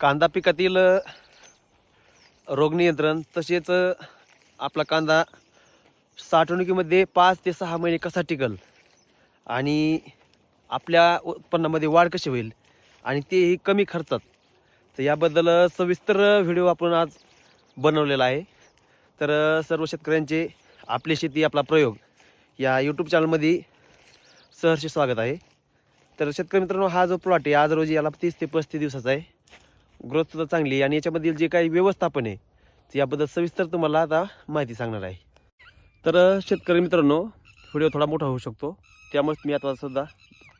कांदा पिकातील रोग नियंत्रण तसेच आपला कांदा साठवणुकीमध्ये 5 ते 6 महिने कसा टिकल आणि आपल्या उत्पन्नामध्ये वाढ कशी होईल आणि तेही कमी खर्चात, तर याबद्दल सविस्तर व्हिडिओ आपण आज बनवलेला आहे. तर सर्व शेतकऱ्यांचे आपली शेती आपला प्रयोग या यूट्यूब चॅनलमध्ये सहर्ष स्वागत आहे. तर शेतकरी मित्रांनो, हा जो प्लॉट आहे आज रोजी याला 30 ते 35 दिवसाचा आहे. ग्रोथ सुद्धा चांगली आहे आणि याच्यामधील जे काही व्यवस्थापन आहे ते याबद्दल सविस्तर तुम्हाला आता माहिती सांगणार आहे. तर शेतकरी मित्रांनो, व्हिडिओ थोडा मोठा होऊ शकतो, त्यामुळे मी आता सुद्धा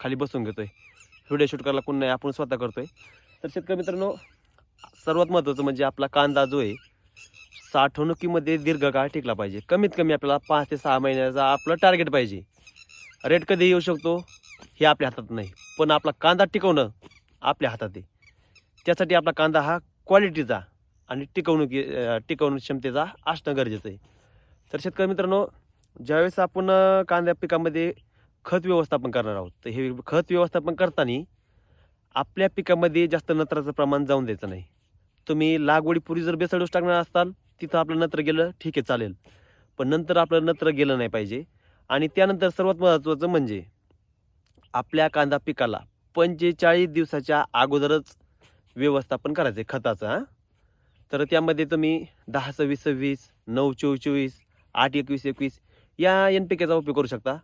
खाली बसून घेतोय. व्हिडिओ शूट करायला कोण नाही, आपण स्वतः करतोय. तर शेतकरी मित्रांनो, सर्वात महत्त्वाचं म्हणजे आपला कांदा जो आहे साठवणुकीमध्ये दीर्घकाळ टिकला पाहिजे. कमीत कमी आपल्याला 5 ते 6 महिन्याचा आपलं टार्गेट पाहिजे. रेट कधी येऊ शकतो हे आपल्या हातात नाही, पण आपला कांदा टिकवणं आपल्या हातात आहे. त्यासाठी आपला कांदा हा क्वालिटीचा आणि टिकवण क्षमतेचा असणं गरजेचं आहे. तर शेतकरी मित्रांनो, ज्यावेळेस आपण कांद्या पिकामध्ये खत व्यवस्थापन करणार आहोत, तर हे खत व्यवस्थापन करताना आपल्या पिकामध्ये जास्त नत्राचं प्रमाण जाऊन द्यायचं नाही. तुम्ही लागवडीपूर्वी जर बेसल डोस टाकणार असाल, तिथं आपलं नत्र गेलं ठीक आहे, चालेल, पण नंतर आपलं नत्र गेलं नाही पाहिजे. आणि त्यानंतर सर्वात महत्त्वाचं म्हणजे आपल्या कांदा पिकाला 45 दिवसाच्या अगोदरच व्यवस्थापन करायचं आहे खताचं. तर त्यामध्ये तुम्ही 10-26-26, 9-24-24, 8-21-21 या NPKचा उपयोग करू शकता.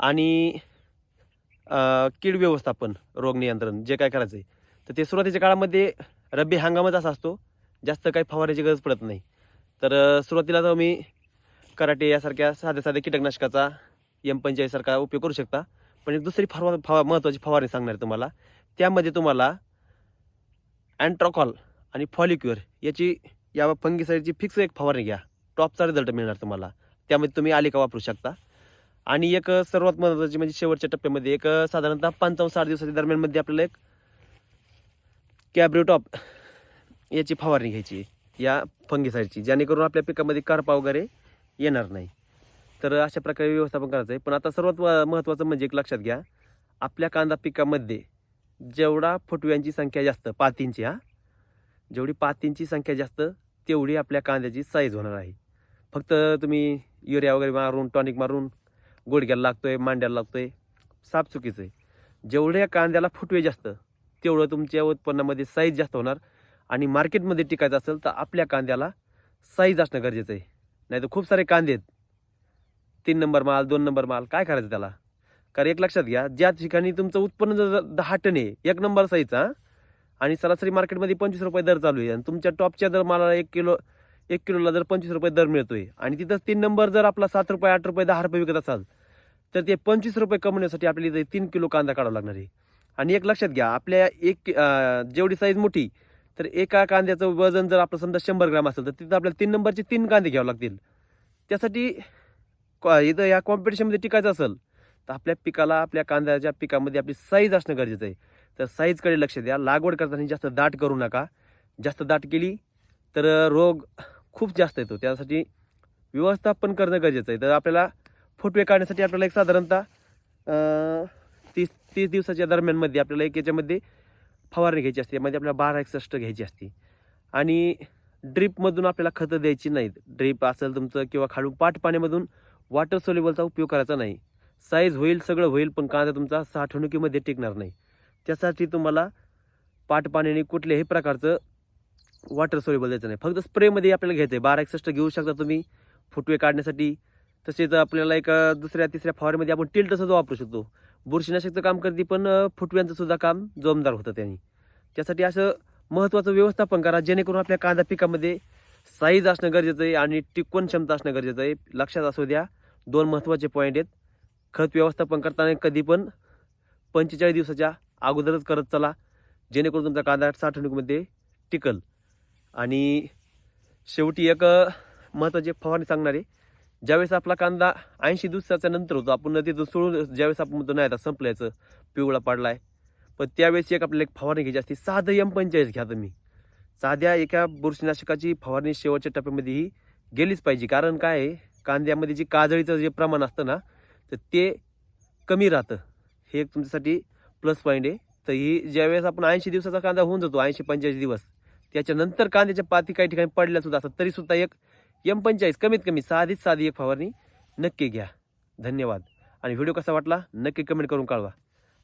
आणि कीड व्यवस्थापन, रोग नियंत्रण जे काय करायचं आहे, तर ते सुरुवातीच्या काळामध्ये रब्बी हंगामच असा असतो, जास्त काही फवारायची गरज पडत नाही. तर सुरुवातीला तुम्ही कराटे यासारख्या साध्या साध्या कीटकनाशकाचा M45 सारखा उपयोग करू शकता. पण एक दुसरी महत्त्वाची फवारणी सांगणार आहे तुम्हाला. त्यामध्ये तुम्हाला अँट्राकॉल आणि फॉलिक्युअर या फंगीसाईडची फिक्स एक फवारणी घ्या. टॉपचा रिझल्ट मिळणार तुम्हाला. त्यामध्ये तुम्ही आलिका वापरू शकता. आणि एक सर्वात महत्त्वाची म्हणजे शेवटच्या टप्प्यामध्ये एक साधारणतः 55-60 दिवसाच्या दरम्यानमध्ये आपल्याला एक कॅब्रिटॉप याची फवारणी घ्यायची या फंगीसाईडची, जेणेकरून आपल्या पिकामध्ये करपा वगैरे येणार नाही. तर अशा प्रकारे व्यवस्थापन करायचं आहे. पण आता सर्वात महत्त्वाचं म्हणजे एक लक्षात घ्या, आपल्या कांदा पिकामध्ये जेवढा फुटव्यांची संख्या जास्त, पातींची जेवढी पातींची संख्या जास्त तेवढी आपल्या कांद्याची साईज होणार आहे. फक्त तुम्ही युरिया वगैरे मारून, टॉनिक मारून गुडघ्याला लागतोय, मांड्याला लागतोय, साफ चुकीचं आहे. जेवढ्या कांद्याला फुटवे जास्त तेवढं तुमच्या उत्पन्नामध्ये साईज जास्त होणार. आणि मार्केटमध्ये टिकायचं असेल तर आपल्या कांद्याला साईज असणं गरजेचं आहे. नाही तर खूप सारे कांदे आहेत, 3 नंबर माल, 2 नंबर माल, काय करायचं त्याला? कारण एक लक्षात घ्या, ज्या ठिकाणी तुमचं उत्पन्न जर 10 टन आहे, 1 नंबर साईजचा, आणि सरासरी मार्केटमध्ये 25 रुपये दर चालू आहे, आणि तुमच्या टॉपच्या दर मालाला 1 किलोला जर 25 रुपये दर मिळतोय, आणि तिथंच 3 नंबर जर आपला 7 रुपये, 8 रुपये, 10 रुपये विकत असाल, तर ते 25 रुपये कमवण्यासाठी आपल्याला इथे 3 किलो कांदा काढावा लागणार आहे. आणि एक लक्षात घ्या, आपल्या जेवढी साईज मोठी, तर एका कांद्याचं वजन जर आपलं समजा 100 ग्रॅम असेल, तर तिथं आपल्याला 3 नंबरचे 3 कांदे घ्यावे लागतील. त्यासाठी इथं या कॉम्पिटिशनमध्ये टिकायचं असेल तर आपल्या पिकाला, आपल्या कांद्याच्या पिकामध्ये आपली साईज असणं गरजेचं आहे. तर साईजकडे लक्ष द्या. लागवड करताना जास्त दाट करू नका. जास्त दाट केली तर रोग खूप जास्त येतो. त्यासाठी व्यवस्थापन करणं गरजेचं आहे. तर आपल्याला फुटवे काढण्यासाठी आपल्याला एक साधारणतः 30 दिवसाच्या दरम्यानमध्ये आपल्याला एक याच्यामध्ये फवारणी घ्यायची असते. यामध्ये आपल्याला 1261 घ्यायची असते. आणि ड्रीपमधून आपल्याला खतं द्यायची नाहीत. ड्रीप असेल तुमचं किंवा खालून पाट पाण्यामधून वॉटर सोल्युबलचा उपयोग करायचा नाही. साईज होईल, सगळं होईल, पण कांदा तुमचा साठवणुकीमध्ये टिकणार नाही. त्यासाठी तुम्हाला पाट पाण्याने कुठल्याही प्रकारचं वॉटर सोल्युबल द्यायचं नाही. फक्त स्प्रेमध्ये आपल्याला घ्यायचं आहे. 1261 घेऊ शकता तुम्ही फुटवे काढण्यासाठी. तसेच आपल्याला एक दुसऱ्या तिसऱ्या फवारमध्ये आपण टिल्ट सुद्धा वापरू शकतो. बुरशीनाशकचं काम करते, पण फुटव्यांचं सुद्धा काम जोमदार होतं त्यांनी. त्यासाठी असं महत्त्वाचं व्यवस्थापन करा, जेणेकरून आपल्या कांदा पिकामध्ये साईज असणं गरजेचं आहे आणि टिकवण क्षमता असणं गरजेचं आहे. लक्षात असू द्या, 2 महत्त्वाचे पॉईंट आहेत. खत व्यवस्थापन करताना कधी पण 45 दिवसाच्या अगोदरच करत चला, जेणेकरून तुमचा कांदा साठवणुकीमध्ये टिकल. आणि शेवटी एक महत्त्वाची फवारणी सांगणार आहे. ज्यावेळेस आपला कांदा 80 दिवसाच्या नंतर होतो, आपण तिथून सोडून ज्यावेळेस आपण म्हणतो नाही आता संपल्याचं, पिवळा पडलाय, पण त्यावेळेस आपल्याला एक फवारणी घ्यायची असते. साधं M45 घ्या तुम्ही. साध्या एका बुरशीनाशकाची फवारणी शेवटच्या टप्प्यामध्येही गेलीच पाहिजे. कारण काय आहे, कांद्यामध्ये जे काजळीचं जे प्रमाण असतं ना, तर ते कमी राहतं. हे एक तुमच्यासाठी प्लस पॉईंट आहे. असतं ही ज्यावेळेस आपण 80 दिवसाचा कांदा होऊन जातो 80-85 दिवस त्याच्यानंतर कांद्याच्या पाती काही ठिकाणी पडल्या सुद्धा असतात तरी सुद्धा एक M45 कमीत कमी साधी एक फवारणी नक्की घ्या. धन्यवाद. आणि व्हिडिओ कसा वाटला नक्की कमेंट करून कळवा.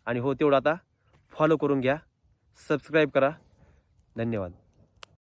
आणि हो तेवढं आता फॉलो करून घ्या, सबस्क्राईब करा. धन्यवाद.